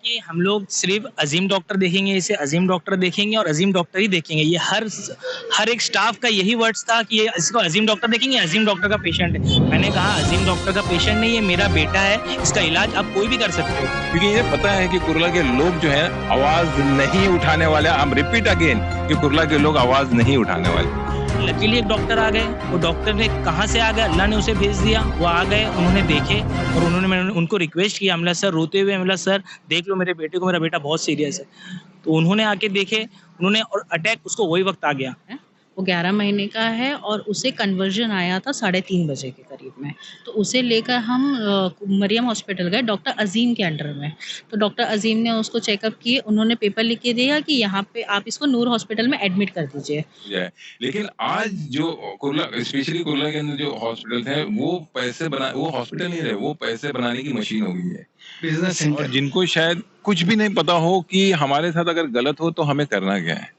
कि हम लोग सिर्फ अजीम डॉक्टर देखेंगे, इसे अजीम डॉक्टर देखेंगे और अजीम डॉक्टर ही देखेंगे। ये हर एक स्टाफ का यही वर्ड्स था कि ये इसको अजीम डॉक्टर देखेंगे, अजीम डॉक्टर का पेशेंट है। मैंने कहा अजीम डॉक्टर का पेशेंट नहीं, ये मेरा बेटा है, इसका इलाज आप कोई भी कर सकते हो। क्योंकि ये पता है कि कुर्ला के लोग जो हैं आवाज नहीं उठाने वाले। हम रिपीट अगेन कि कुर्ला के लोग आवाज नहीं उठाने वाले। लकीली एक डॉक्टर आ गए, वो डॉक्टर ने कहाँ से आ गए, अल्लाह ने उसे भेज दिया। वो आ गए, उन्होंने देखे और मैंने उनको रिक्वेस्ट किया, हमला सर रोते हुए, हमला सर देख लो मेरे बेटे को, मेरा बेटा बहुत सीरियस है। तो उन्होंने आके देखे, उन्होंने और अटैक उसको वही वक्त आ गया। वो 11 महीने का है और उसे कन्वर्जन आया था 3:30 बजे के करीब में। तो उसे लेकर हम मरियम हॉस्पिटल गए डॉक्टर अजीम के अंडर में। तो डॉक्टर अजीम ने उसको चेकअप किए, उन्होंने पेपर लिख के दिया कि यहाँ पे आप इसको नूर हॉस्पिटल में एडमिट कर दीजिए। लेकिन आज जो कुर्ला, स्पेशली कुर्ला के अंदर जो हॉस्पिटल है वो हॉस्पिटल नहीं रहे, वो पैसे बनाने की मशीन हो गई है, बिजनेस सेंटर। और जिनको शायद कुछ भी नहीं पता हो कि हमारे साथ अगर गलत हो तो हमें करना क्या है।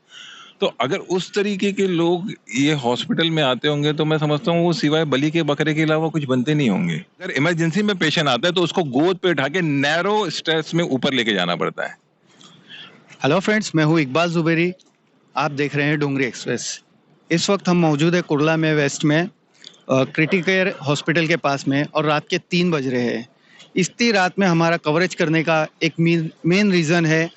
तो अगर उस तरीके के लोग ये हॉस्पिटल में आते होंगे तो मैं समझता हूँ वो सिवाय बलि के बकरे के अलावा कुछ बनते नहीं होंगे। अगर इमरजेंसी में पेशेंट आता है तो उसको गोद पे उठा के नैरो स्ट्रेस में ऊपर लेके जाना पड़ता है। हेलो फ्रेंड्स, मैं हूँ इकबाल जुबेरी। आप देख रहे हैं डोंगरी एक्सप्रेस। इस वक्त हम मौजूद है कुर्ला में वेस्ट में क्रिटिकेयर हॉस्पिटल के पास में, और रात के 3 बज रहे हैं। इतनी रात में हमारा कवरेज करने का एक मेन रीज़न है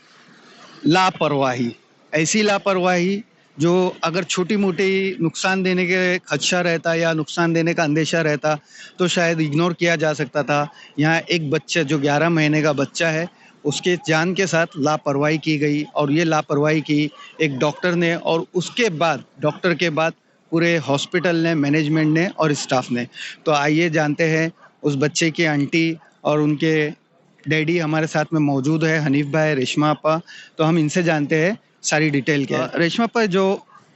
लापरवाही। ऐसी लापरवाही जो अगर छोटी मोटी नुकसान देने के खदशा रहता या नुकसान देने का अंदेशा रहता तो शायद इग्नोर किया जा सकता था। यहाँ एक बच्चा जो 11 महीने का बच्चा है, उसके जान के साथ लापरवाही की गई, और ये लापरवाही की एक डॉक्टर ने, और उसके बाद डॉक्टर के बाद पूरे हॉस्पिटल ने, मैनेजमेंट ने और स्टाफ ने। तो आइए जानते हैं उस बच्चे की आंटी और उनके डैडी हमारे साथ में मौजूद है, हनीफ भाई, रेशमा अपा। तो हम इनसे जानते हैं सारी डिटेल क्या है। रेशमा अपा, जो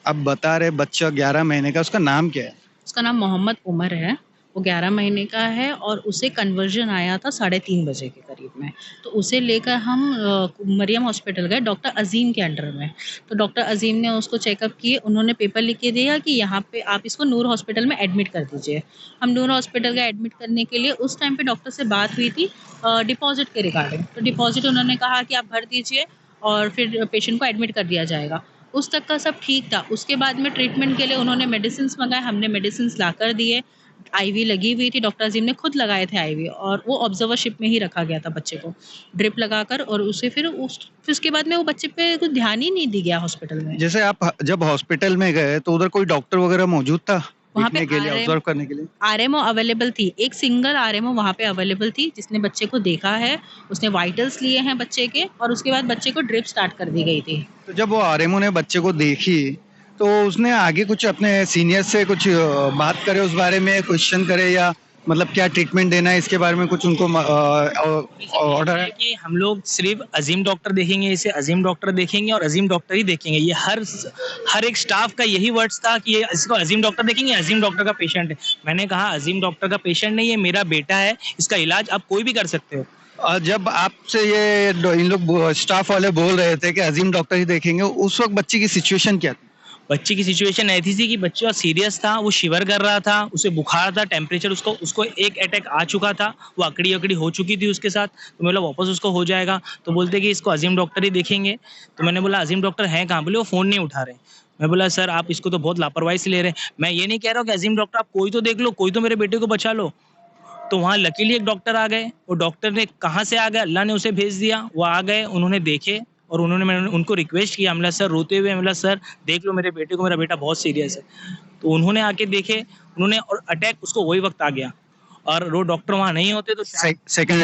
आप बता रहे बच्चा 11 महीने का, उसका नाम क्या है? उसका नाम मोहम्मद उमर है। वो 11 महीने का है और उसे कन्वर्जन आया था 3:30 बजे के करीब में। तो उसे लेकर हम मरियम हॉस्पिटल गए डॉक्टर अजीम के अंडर में। तो डॉक्टर अजीम ने उसको चेकअप किए, उन्होंने पेपर लिख के दिया कि यहाँ पे आप इसको नूर हॉस्पिटल में एडमिट कर दीजिए। हम नूर हॉस्पिटल गए एडमिट करने के लिए। उस टाइम पे डॉक्टर से बात हुई थी डिपॉजिट के रिगार्डिंग। तो डिपॉजिट उन्होंने कहा कि आप भर दीजिए और फिर पेशेंट को एडमिट कर दिया जाएगा। उस तक का सब ठीक था। उसके बाद में ट्रीटमेंट के लिए उन्होंने मेडिसिन्स मंगाए, हमने मेडिसिन्स ला कर दिए। आईवी लगी हुई थी, डॉक्टर अजीम ने खुद लगाए थे आईवी, और वो ऑब्जर्वरशिप में ही रखा गया था बच्चे को ड्रिप लगाकर। और उसे फिर उसके बाद में वो बच्चे पे कुछ ध्यान ही नहीं दिया गया हॉस्पिटल में। जैसे आप जब हॉस्पिटल में गए तो उधर कोई डॉक्टर वगैरह मौजूद था वहाँ पे देखने के लिए, ऑब्जर्व करने के लिए? आरएमओ अवेलेबल थी, एक सिंगल आरएमओ वहाँ पे अवेलेबल थी जिसने बच्चे को देखा है। उसने वाइटल्स लिए हैं बच्चे के, और उसके बाद बच्चे को ड्रिप स्टार्ट कर दी गई थी। तो जब वो आरएमओ ने बच्चे को देखी तो उसने आगे कुछ अपने सीनियर से कुछ बात करे, उस बारे में क्वेश्चन करे, या मतलब क्या ट्रीटमेंट देना है इसके बारे में कुछ उनको ऑर्डर है? कि हम लोग सिर्फ अजीम डॉक्टर देखेंगे, इसे अजीम डॉक्टर देखेंगे और अजीम डॉक्टर ही देखेंगे। ये हर एक स्टाफ का यही वर्ड्स था कि ये इसको अजीम डॉक्टर देखेंगे, अजीम डॉक्टर का पेशेंट है। मैंने कहा अजीम डॉक्टर का पेशेंट नहीं, ये मेरा बेटा है, इसका इलाज आप कोई भी कर सकते हो। जब आपसे ये इन लोग स्टाफ वाले बोल रहे थे कि अजीम डॉक्टर ही देखेंगे, उस वक्त बच्चे की सिचुएशन क्या थी? बच्चे की सिचुएशन ऐसी थी कि बच्चा सीरियस था, वो शिवर कर रहा था, उसे बुखार था, टेम्परेचर उसको एक अटैक आ चुका था, वो अकड़ी हो चुकी थी उसके साथ। तो मैं बोला वापस उसको हो जाएगा, तो बोलते कि इसको अजीम डॉक्टर ही देखेंगे। तो मैंने बोला अजीम डॉक्टर हैं कहाँ? बोले वो फ़ोन नहीं उठा रहे। मैं बोला सर आप इसको तो बहुत लापरवाही से ले रहे हैं। मैं ये नहीं कह रहा हूँ कि अजीम डॉक्टर आप कोई तो देख लो, कोई तो मेरे बेटे को बचा लो। तो वहाँ लकीली एक डॉक्टर आ गए, वो डॉक्टर ने कहाँ से आ गए, अल्लाह ने उसे भेज दिया। वो आ गए, उन्होंने देखे और मैंने उनको रिक्वेस्ट किया, हमला सर रोते हुए, हमला सर देख लो मेरे बेटे को, मेरा बेटा बहुत सीरियस है। तो उन्होंने आके देखे, उन्होंने और अटैक उसको वही वक्त आ गया। और वो डॉक्टर वहाँ नहीं होते तो सेकंड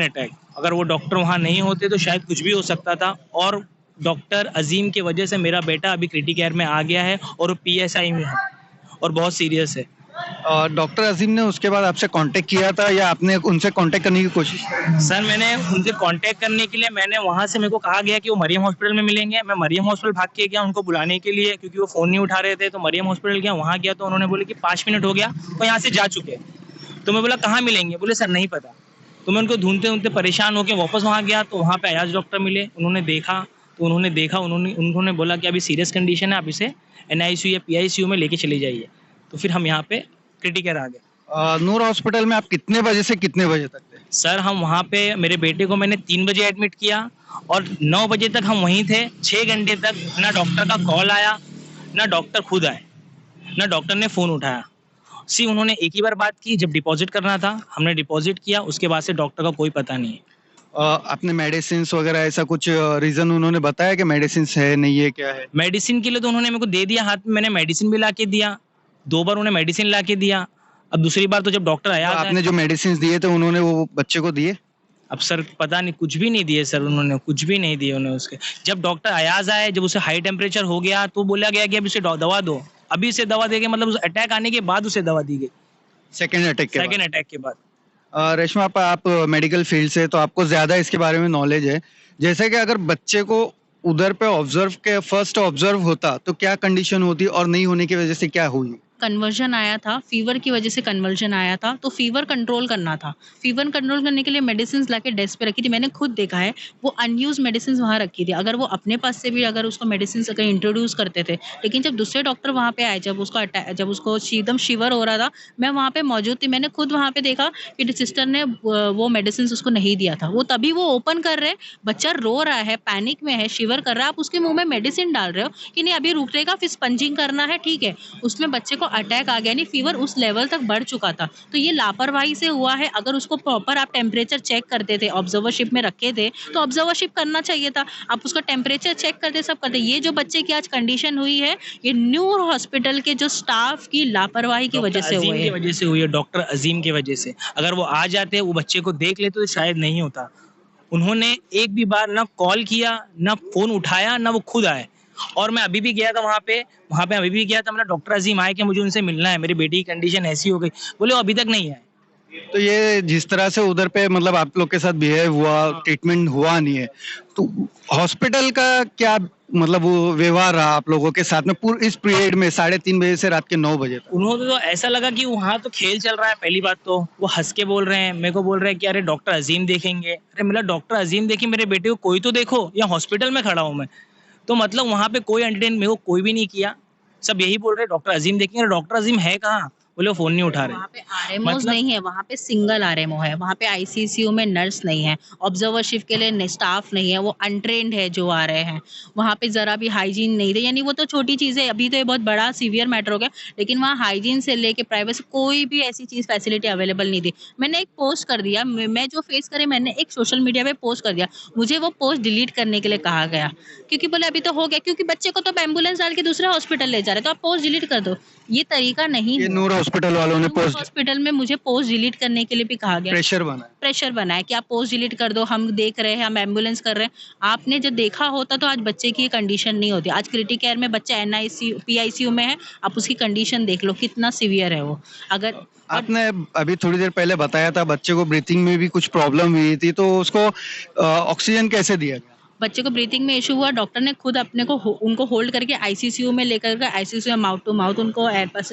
अटैक, अगर वो डॉक्टर वहाँ नहीं होते तो शायद कुछ भी हो सकता था। और डॉक्टर अजीम की वजह से मेरा बेटा अभी क्रिटिकेयर में आ गया है और वो PSI में है और बहुत सीरियस है। डॉक्टर अजीम ने उसके बाद आपसे कांटेक्ट किया था या आपने उनसे कांटेक्ट करने की कोशिश की? सर मैंने उनसे कांटेक्ट करने के लिए वहाँ से मेरे को कहा गया कि वो मरियम हॉस्पिटल में मिलेंगे। मैं मरियम हॉस्पिटल भाग के गया उनको बुलाने के लिए, क्योंकि वो फ़ोन नहीं उठा रहे थे। तो मरियम हॉस्पिटल गया, वहाँ गया तो उन्होंने बोले कि 5 मिनट हो गया, तो यहाँ से जा चुके। तो मैं बोला कहाँ मिलेंगे? बोले सर नहीं पता। तो मैं उनको ढूंढते परेशान होकर वापस वहाँ गया, तो वहाँ पे अयाज डॉक्टर मिले। उन्होंने देखा, उन्होंने बोला कि अभी सीरियस कंडीशन है, आप इसे NICU या PICU में लेके चले जाइए। तो फिर हम यहाँ पे क्रिटिकेयर आ गए। नूर हॉस्पिटल में आप कितने बजे से कितने बजे तक थे? सर हम वहाँ पे मेरे बेटे को मैंने 3 बजे एडमिट किया और 9 बजे तक हम वहीं थे। 6 घंटे तक ना डॉक्टर का कॉल आया, ना डॉक्टर खुद आए, ना डॉक्टर ने फ़ोन उठाया। सिर्फ उन्होंने एक ही बार बात की जब डिपॉज़िट करना था, हमने डिपॉज़िट किया, उसके बाद से डॉक्टर का कोई पता नहीं है। आपने मेडिसिन्स वगैरह ऐसा कुछ रीज़न उन्होंने बताया कि मेडिसिन्स है, नहीं है, क्या है? मेडिसिन के लिए तो उन्होंने मेरे को दे दिया हाथ में, मैंने मेडिसिन भी लाके दिया। 2 बार उन्हें मेडिसिन लाके दिया। अब दूसरी बार तो जब डॉक्टर तो आया आपने जो मेडिसिन्स दिए थे उन्होंने वो बच्चे को दिए? अब सर पता नहीं, कुछ भी नहीं दिए सर उन्होंने, कुछ भी नहीं दिए उन्हें उसके। जब डॉक्टर अयाज़ आए, जब उसे हाई टेम्परेचर हो गया तो बोला गया कि अब इसे दवा दो। अभी इसे दवा देके मतलब उस अटैक आने के बाद उसे दवा दी गई, सेकंड अटैक के बाद? सेकंड अटैक के बाद। रेशमा आप मेडिकल फील्ड से तो आपको ज़्यादा इसके बारे में नॉलेज है। जैसे कि अगर बच्चे को उधर पे ऑब्जर्व के फर्स्ट ऑब्जर्व होता तो क्या कंडीशन होती और नहीं होने की वजह से क्या हुई? कन्वर्जन आया था, फ़ीवर की वजह से कन्वर्जन आया था, तो फ़ीवर कंट्रोल करना था। फ़ीवर कंट्रोल करने के लिए मेडिसिन्स लाके डेस्क पे रखी थी। मैंने खुद देखा है, वो अनयूज़्ड मेडिसिन्स वहाँ रखी थी। अगर वो अपने पास से भी अगर उसको मेडिसिन्स अगर इंट्रोड्यूस करते थे, लेकिन जब दूसरे डॉक्टर वहाँ पे आए, जब उसको एकदम शीवर हो रहा था, मैं वहाँ पे मौजूद थी। मैंने खुद वहाँ पे देखा कि सिस्टर ने वो मेडिसिन्स उसको नहीं दिया था। वो तभी वो ओपन कर रहे हैं, बच्चा रो रहा है, पैनिक में है, शीवर कर रहा है, आप उसके मुँह में मेडिसिन डाल रहे हो कि नहीं अभी रुकेगा, फिर स्पंजिंग करना है, ठीक है। उसमें बच्चे को अटैक आ गया, यानी फीवर उस लेवल तक बढ़ चुका था। तो ये लापरवाही से हुआ है। अगर उसको प्रॉपर आप टेम्परेचर चेक करते थे, ऑब्जर्वरशिप में रखे थे, तो ऑब्जर्वरशिप करना चाहिए था। आप उसका टेम्परेचर चेक करते, सब करते। ये जो बच्चे की आज कंडीशन हुई है, ये न्यूर हॉस्पिटल के जो स्टाफ की लापरवाही की वजह से अजीम हुई की है। वजह से हुई है, डॉक्टर अजीम की वजह से। अगर वो आ जाते, वो बच्चे को देख लेते तो शायद नहीं होता। उन्होंने एक भी बार ना कॉल किया, ना फ़ोन उठाया, ना वो खुद आए। और मैं अभी भी गया था वहाँ पे अभी भी गया था, मैंने डॉक्टर अजीम आए कि मुझे उनसे मिलना है, मेरी बेटी की कंडीशन ऐसी हो गई। बोले वो अभी तक नहीं आए। तो ये जिस तरह से उधर पे मतलब आप लोग के साथ बिहेव हुआ, ट्रीटमेंट हुआ नहीं है, तो हॉस्पिटल का क्या मतलब वो व्यवहार रहा आप लोगों के साथ में इस पीरियड में 3:30 बजे से रात के 9 बजे तक? उन्होंने तो ऐसा लगा कि वहाँ तो खेल चल रहा है। पहली बात तो वो हँस के बोल रहे हैं, मेरे को बोल रहे हैं कि अरे डॉक्टर अजीम देखेंगे। अरे मतलब डॉक्टर अजीम देखें, मेरे बेटे को कोई तो देखो, या हॉस्पिटल में खड़ा हूँ मैं। तो मतलब वहाँ पे कोई एंटरटेन मेरे को कोई भी नहीं किया। सब यही बोल रहे हैं डॉक्टर अजीम देखेंगे। अरे डॉक्टर अजीम है कहाँ? बोले वो फ़ोन नहीं उठा रहे। वहाँ पे आरएमओज़ मतलब नहीं है, वहाँ पे सिंगल आरएमओ है, वहाँ पे आईसीसीयू में नर्स नहीं है, ऑब्जर्वरशिप के लिए स्टाफ नहीं है, वो अनट्रेन्ड है जो आ रहे हैं। वहाँ पे ज़रा भी हाइजीन नहीं थे, यानी वो तो छोटी चीज़ है, अभी तो ये बहुत बड़ा सीवियर मैटर हो गया, लेकिन वहाँ हाइजीन से लेके प्राइवेसी कोई भी ऐसी चीज़ फैसिलिटी अवेलेबल नहीं थी। मैंने एक पोस्ट कर दिया, मैं जो फेस करे मैंने एक सोशल मीडिया पे पोस्ट कर दिया, मुझे वो पोस्ट डिलीट करने के लिए कहा गया, क्योंकि बोले अभी तो हो गया, क्योंकि बच्चे को तो अब एम्बुलेंस डाल के दूसरे हॉस्पिटल ले जा रहे हैं, तो आप पोस्ट डिलीट कर दो। ये तरीका नहीं ये है। नूर हॉस्पिटल वालों ने पोस्ट हॉस्पिटल में मुझे पोस्ट डिलीट करने के लिए भी कहा गया। प्रेशर बना है। प्रेशर बना है कि आप पोस्ट डिलीट कर दो, हम देख रहे हैं, हम एम्बुलेंस कर रहे हैं। आपने जब देखा होता तो आज बच्चे की ये कंडीशन नहीं होती। आज क्रिटिकल केयर में बच्चा एनआईसीयू पीआईसीयू में है, आप उसकी कंडीशन देख लो कितना सीवियर है वो। अगर आपने अभी थोड़ी देर पहले बताया था बच्चे को ब्रीथिंग में भी कुछ प्रॉब्लम हुई थी, तो उसको ऑक्सीजन कैसे दिया गया? बच्चे को ब्रीथिंग में इशू हुआ, डॉक्टर ने खुद अपने को उनको होल्ड करके आईसीसीयू में लेकर गए। आईसीसीयू में माउथ टू माउथ उनको एयर पास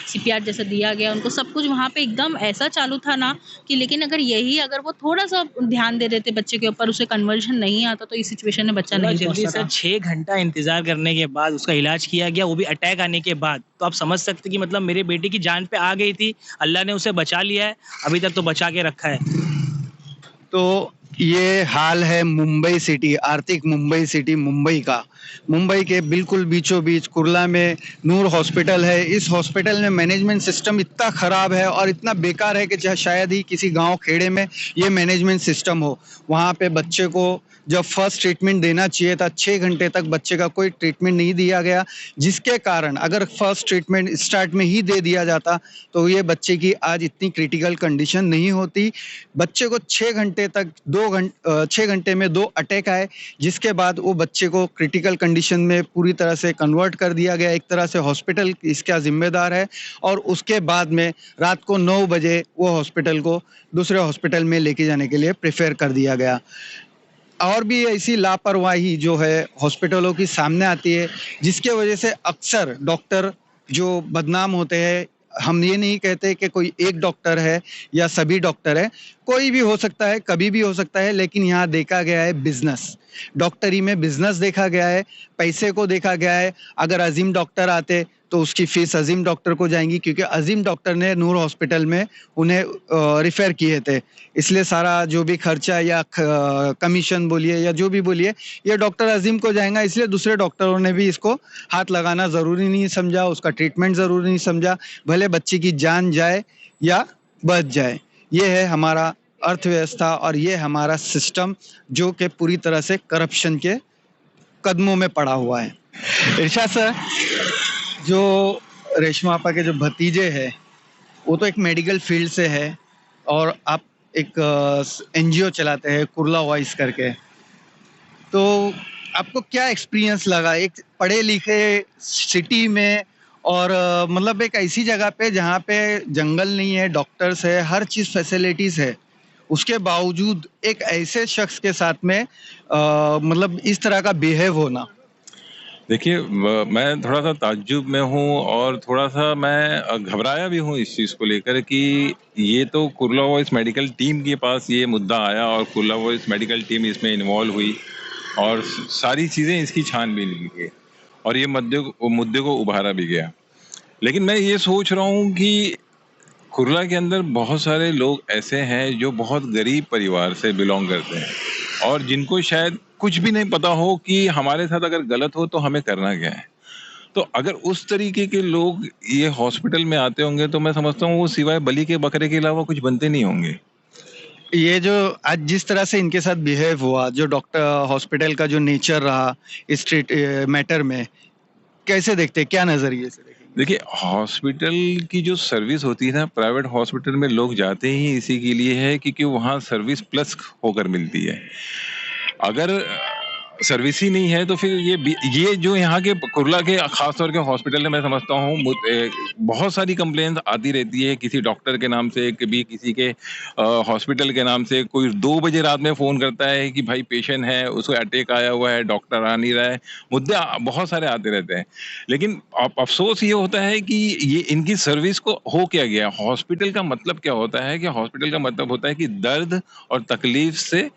सीपीआर जैसा दिया गया। उनको सब कुछ वहाँ पे एकदम ऐसा चालू था ना कि, लेकिन अगर वो थोड़ा सा ध्यान दे देते बच्चे के ऊपर, उसे कन्वर्जन नहीं आता तो इस सिचुएशन में बच्चा नहीं जल्दी पहुँचता से था। 6 घंटा इंतजार करने के बाद उसका इलाज किया गया, वो भी अटैक आने के बाद। तो आप समझ सकते कि मतलब मेरे बेटे की जान पे आ गई थी, अल्लाह ने उसे बचा लिया है, अभी तक तो बचा के रखा है। तो ये हाल है मुंबई सिटी, आर्थिक मुंबई सिटी मुंबई का। मुंबई के बिल्कुल बीचों बीच कुर्ला में नूर हॉस्पिटल है। इस हॉस्पिटल में मैनेजमेंट सिस्टम इतना ख़राब है और इतना बेकार है कि शायद ही किसी गांव खेड़े में ये मैनेजमेंट सिस्टम हो। वहाँ पे बच्चे को जब फर्स्ट ट्रीटमेंट देना चाहिए था, 6 घंटे तक बच्चे का कोई ट्रीटमेंट नहीं दिया गया, जिसके कारण अगर फर्स्ट ट्रीटमेंट स्टार्ट में ही दे दिया जाता तो ये बच्चे की आज इतनी क्रिटिकल कंडीशन नहीं होती। बच्चे को 6 घंटे तक 6 घंटे में 2 अटैक आए, जिसके बाद वो बच्चे को क्रिटिकल कंडीशन में पूरी तरह से कन्वर्ट कर दिया गया। एक तरह से हॉस्पिटल इसका जिम्मेदार है और उसके बाद में रात को 9 बजे वो हॉस्पिटल को दूसरे हॉस्पिटल में लेके जाने के लिए प्रेफर कर दिया गया। और भी ऐसी लापरवाही जो है हॉस्पिटलों की सामने आती है, जिसके वजह से अक्सर डॉक्टर जो बदनाम होते हैं। हम ये नहीं कहते कि कोई एक डॉक्टर है या सभी डॉक्टर है, कोई भी हो सकता है, कभी भी हो सकता है, लेकिन यहाँ देखा गया है बिजनेस। डॉक्टरी में बिजनेस देखा गया है, पैसे को देखा गया है। अगर अजीम डॉक्टर आते तो उसकी फीस अजीम डॉक्टर को जाएंगी, क्योंकि अजीम डॉक्टर ने नूर हॉस्पिटल में उन्हें रिफ़र किए थे। इसलिए सारा जो भी खर्चा या कमीशन बोलिए या जो भी बोलिए, ये डॉक्टर अजीम को जाएगा। इसलिए दूसरे डॉक्टरों ने भी इसको हाथ लगाना ज़रूरी नहीं समझा, उसका ट्रीटमेंट ज़रूरी नहीं समझा, भले बच्चे की जान जाए या बच जाए। ये है हमारा अर्थव्यवस्था और ये हमारा सिस्टम, जो कि पूरी तरह से करप्शन के कदमों में पड़ा हुआ है। इरशाद सर, जो रेशमा आपा के जो भतीजे हैं, वो तो एक मेडिकल फील्ड से है और आप एक एनजीओ चलाते हैं कुर्ला वॉइस करके। तो आपको क्या एक्सपीरियंस लगा एक पढ़े लिखे सिटी में और मतलब एक ऐसी जगह पे जहाँ पे जंगल नहीं है, डॉक्टर्स है, हर चीज़ फैसिलिटीज़ है, उसके बावजूद एक ऐसे शख्स के साथ में मतलब इस तरह का बिहेव होना? देखिए, मैं थोड़ा सा ताज्जुब में हूँ और थोड़ा सा मैं घबराया भी हूँ इस चीज़ को लेकर कि ये तो कुर्ला वॉइस मेडिकल टीम के पास ये मुद्दा आया और कुर्ला वॉइस मेडिकल टीम इसमें इन्वॉल्व हुई और सारी चीज़ें इसकी छानबीन की गई और ये मुद्दे को उभारा भी गया। लेकिन मैं ये सोच रहा हूँ कि कुर्ला के अंदर बहुत सारे लोग ऐसे हैं जो बहुत गरीब परिवार से बिलोंग करते हैं और जिनको शायद कुछ भी नहीं पता हो कि हमारे साथ अगर गलत हो तो हमें करना क्या है। तो अगर उस तरीके के लोग ये हॉस्पिटल में आते होंगे तो मैं समझता हूँ वो सिवाय बलि के बकरे के अलावा कुछ बनते नहीं होंगे। ये जो आज जिस तरह से इनके साथ बिहेव हुआ, जो डॉक्टर हॉस्पिटल का जो नेचर रहा इस मैटर में, कैसे देखते हैं, क्या नजरिए से देखेंगे? देखिए, हॉस्पिटल की जो सर्विस होती है ना, प्राइवेट हॉस्पिटल में लोग जाते ही इसी के लिए है क्योंकि वहाँ सर्विस प्लस होकर मिलती है। अगर सर्विस ही नहीं है तो फिर ये जो यहाँ के कुर्ला के खास तौर के हॉस्पिटल है, मैं समझता हूँ बहुत सारी कंप्लेंट आती रहती है किसी डॉक्टर के नाम से, कभी किसी के हॉस्पिटल के नाम से। कोई 2 बजे रात में फोन करता है कि भाई पेशेंट है, उसको अटैक आया हुआ है, डॉक्टर आ नहीं रहा है। मुद्दे बहुत सारे आते रहते हैं, लेकिन अफसोस ये होता है कि ये इनकी सर्विस को हो क्या गया। हॉस्पिटल का मतलब क्या होता है कि हॉस्पिटल का मतलब होता है कि दर्द और तकलीफ से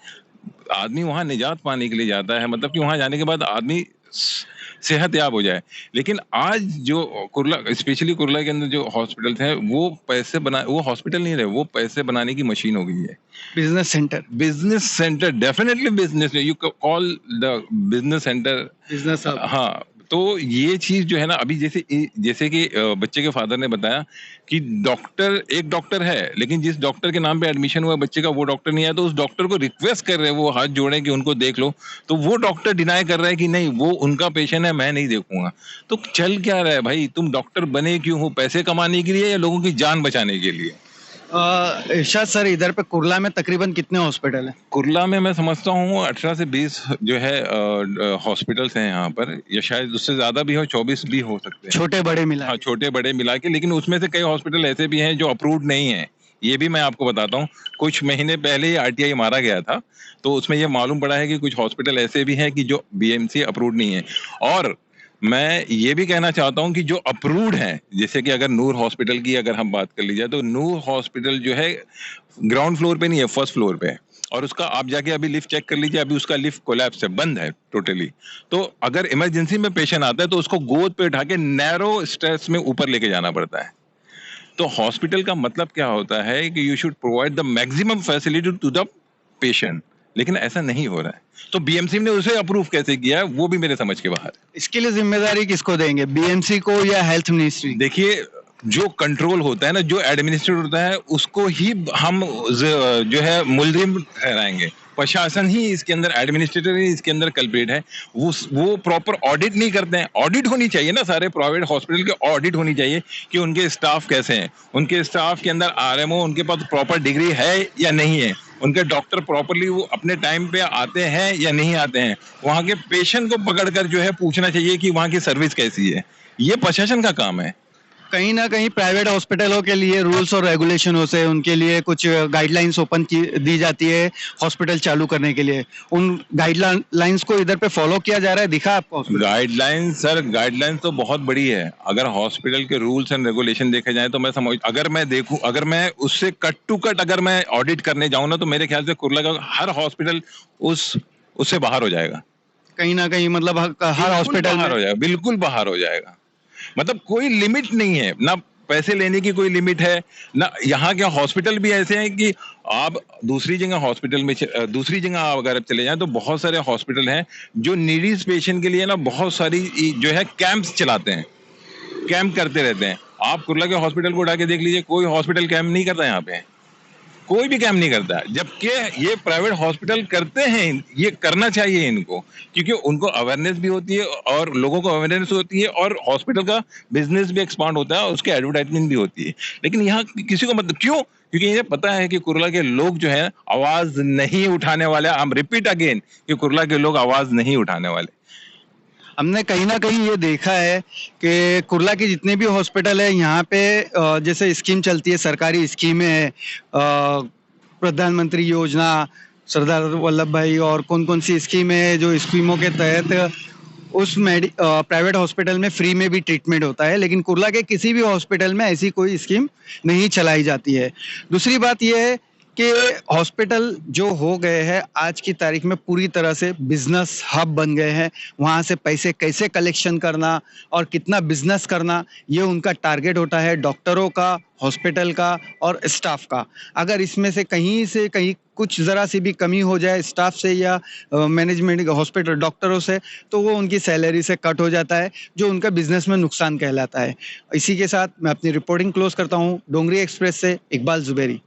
आदमी वहां निजात पाने के लिए जाता है, मतलब कि वहां जाने के बाद आदमी सेहतयाब हो जाए। लेकिन आज जो कुर्ला, स्पेशली कुर्ला के अंदर जो हॉस्पिटल हैं, वो हॉस्पिटल नहीं रहे, वो पैसे बनाने की मशीन हो गई है। Business centre, definitely business, you call the business centre, business hub. हाँ। तो ये चीज जो है ना, अभी जैसे कि बच्चे के फादर ने बताया कि एक डॉक्टर है, लेकिन जिस डॉक्टर के नाम पे एडमिशन हुआ बच्चे का वो डॉक्टर नहीं है, तो उस डॉक्टर को रिक्वेस्ट कर रहे हैं, वो हाथ जोड़े कि उनको देख लो, तो वो डॉक्टर डिनाई कर रहा है कि नहीं, वो उनका पेशेंट है, मैं नहीं देखूंगा। तो चल क्या रहा है भाई? तुम डॉक्टर बने क्यों हो? पैसे कमाने के लिए या लोगों की जान बचाने के लिए? इरशाद सर, इधर पे कुर्ला में तकरीबन कितने हॉस्पिटल हैं? कुर्ला में मैं समझता हूँ 18 से 20 जो है हॉस्पिटल्स हैं यहाँ पर, या शायद उससे ज्यादा भी हो, 24 भी हो सकते हैं, छोटे बड़े मिला हाँ, छोटे बड़े मिला के। लेकिन उसमें से कई हॉस्पिटल ऐसे भी हैं जो अप्रूव्ड नहीं है। ये भी मैं आपको बताता हूँ, कुछ महीने पहले ही आरटीआई मारा गया था, तो उसमें ये मालूम पड़ा है कि कुछ हॉस्पिटल ऐसे भी हैं कि जो बीएमसी अप्रूव्ड नहीं है। और मैं ये भी कहना चाहता हूँ कि जो अप्रूव्ड हैं, जैसे कि अगर नूर हॉस्पिटल की अगर हम बात कर ली जाए, तो नूर हॉस्पिटल जो है ग्राउंड फ्लोर पे नहीं है, फर्स्ट फ्लोर पे है, और उसका आप जाके अभी लिफ्ट चेक कर लीजिए, अभी उसका लिफ्ट कोलैप्स है, बंद है टोटली। तो अगर इमरजेंसी में पेशेंट आता है तो उसको गोद पे उठा के नैरो स्टेयर्स में ऊपर लेके जाना पड़ता है। तो हॉस्पिटल का मतलब क्या होता है कि you should provide the maximum facility to the patient, लेकिन ऐसा नहीं हो रहा है। तो बीएमसी ने उसे अप्रूव कैसे किया है, वो भी मेरे समझ के बाहर है। इसके लिए जिम्मेदारी किसको देंगे, बीएमसी को या हेल्थ मिनिस्ट्री? देखिए, जो कंट्रोल होता है ना, जो एडमिनिस्ट्रेटर होता है, उसको ही हम जो है मुलजिम ठहराएंगे। प्रशासन ही इसके अंदर, एडमिनिस्ट्रेटर ही इसके अंदर कल्प्रिट है। वो प्रॉपर ऑडिट नहीं करते हैं। ऑडिट होनी चाहिए ना, सारे प्राइवेट हॉस्पिटल के ऑडिट होनी चाहिए कि उनके स्टाफ कैसे हैं, उनके स्टाफ के अंदर आरएमओ, उनके पास प्रॉपर डिग्री है या नहीं है, उनके डॉक्टर प्रॉपरली वो अपने टाइम पे आते हैं या नहीं आते हैं, वहाँ के पेशेंट को पकड़कर जो है पूछना चाहिए कि वहाँ की सर्विस कैसी है। ये प्रशासन का काम है। कहीं ना कहीं प्राइवेट हॉस्पिटलों के लिए रूल्स और रेगुलेशन से उनके लिए कुछ गाइडलाइंस ओपन की दी जाती है हॉस्पिटल चालू करने के लिए, उन गाइडलाइंस को इधर पे फॉलो किया जा रहा है, दिखा आपको हॉस्पिटल? गाइडलाइंस सर, गाइडलाइंस तो बहुत बड़ी है। अगर हॉस्पिटल के रूल्स एंड रेगुलेशन देखे जाए तो मैं समझ, अगर मैं उससे कट टू कट अगर मैं ऑडिट करने जाऊं ना, तो मेरे ख्याल से कुर्ला का हर हॉस्पिटल उससे बाहर हो जाएगा। कहीं ना कहीं मतलब हर हॉस्पिटल बाहर में हो जाएगा, बिल्कुल बाहर हो जाएगा। मतलब कोई लिमिट नहीं है, ना पैसे लेने की कोई लिमिट है ना। यहाँ के हॉस्पिटल भी ऐसे हैं कि आप दूसरी जगह आप अगर चले जाएं तो बहुत सारे हॉस्पिटल हैं जो नीडीज पेशेंट के लिए ना बहुत सारी जो है कैंप्स चलाते हैं, कैंप करते रहते हैं। आप कुर्ला के हॉस्पिटल को उठा के देख लीजिए, कोई हॉस्पिटल कैंप नहीं करता, यहाँ पे कोई भी कैंप नहीं करता है। जबकि ये प्राइवेट हॉस्पिटल करते हैं, ये करना चाहिए इनको, क्योंकि उनको अवेयरनेस भी होती है और लोगों को अवेयरनेस होती है और हॉस्पिटल का बिजनेस भी एक्सपांड होता है और उसके एडवर्टाइजमेंट भी होती है। लेकिन यहाँ किसी को मतलब क्यों? क्योंकि ये पता है कि कुर्ला के लोग जो है आवाज नहीं उठाने वाले। हम रिपीट अगेन कि कुर्ला के लोग आवाज नहीं उठाने वाले। हमने कहीं ना कहीं ये देखा है कि कुर्ला के जितने भी हॉस्पिटल है यहाँ पे जैसे स्कीम चलती है, सरकारी स्कीमें है, प्रधानमंत्री योजना, सरदार वल्लभ भाई और कौन कौन सी स्कीम है, जो स्कीमों के तहत उस प्राइवेट हॉस्पिटल में फ्री में भी ट्रीटमेंट होता है, लेकिन कुर्ला के किसी भी हॉस्पिटल में ऐसी कोई स्कीम नहीं चलाई जाती है। दूसरी बात यह है कि हॉस्पिटल जो हो गए हैं आज की तारीख में पूरी तरह से बिजनेस हब बन गए हैं। वहाँ से पैसे कैसे कलेक्शन करना और कितना बिजनेस करना, ये उनका टारगेट होता है, डॉक्टरों का, हॉस्पिटल का और स्टाफ का। अगर इसमें से कहीं कुछ ज़रा सी भी कमी हो जाए स्टाफ से या मैनेजमेंट हॉस्पिटल डॉक्टरों से, तो वो उनकी सैलरी से कट हो जाता है, जो उनका बिजनेस में नुकसान कहलाता है। इसी के साथ मैं अपनी रिपोर्टिंग क्लोज करता हूँ। डोंगरी एक्सप्रेस से इकबाल जुबैरी।